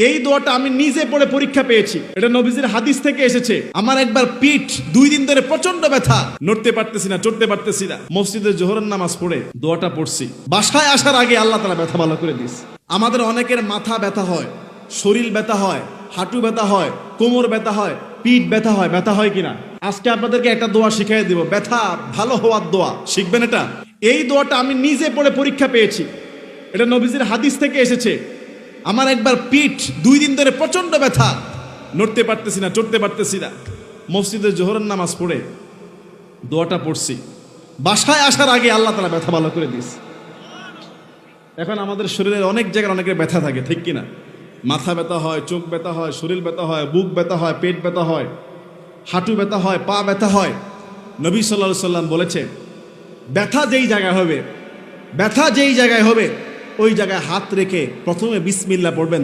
এই দোয়াটা আমি নিজে পড়ে পরীক্ষা পেয়েছি। এটা নবীজির হাদিস থেকে এসেছে। আমার একবার পিঠ 2 দিন ধরে প্রচন্ড ব্যথা, নড়তে পারতেছি না, চড়তে পারতেছি না। মসজিদে জোহরের নামাজ পড়ে দোয়াটা পড়ছি, বাসায় আসার আগে আল্লাহ তাআলা ব্যথা ভালো করে দিস। আমাদের অনেকের মাথা ব্যথা হয়, শরীর ব্যথা হয়, হাঁটু ব্যথা হয়, কোমর ব্যথা হয়, পিঠ ব্যথা হয়। ব্যথা হয় কিনা? আজকে আপনাদেরকে একটা দোয়া শিখিয়ে দিব, ব্যথা ভালো হওয়ার দোয়া। শিখবেন এটা। এই দোয়াটা আমি নিজে পড়ে পরীক্ষা পেয়েছি। এটা নবীজির হাদিস থেকে এসেছে। আমার একবার পিঠ 2 দিন ধরে প্রচন্ড ব্যথা, নড়তে পারতেছি না, চড়তে পারতেছি না। মসজিদে জোহরের নামাজ পড়ে দোয়াটা পড়ছি, বাসায় আসার আগে আল্লাহ তাআলা ব্যথা ভালো করে দিস। এখন আমাদের শরীরের অনেক জায়গায় অনেকের ব্যথা থাকে, ঠিক কিনা? মাথা ব্যথা হয়, চোখ ব্যথা হয়, শরীর ব্যথা হয়, বুক ব্যথা হয়, পেট ব্যথা হয়, হাঁটু ব্যথা হয়, পা ব্যথা হয়। নবী সাল্লাল্লাহু আলাইহি সাল্লাম বলেছে, ব্যথা যেই জায়গায় হবে, ব্যথা যেই জায়গায় হবে ওই জায়গায় হাত রেখে প্রথমে বিসমিল্লাহ পড়বেন।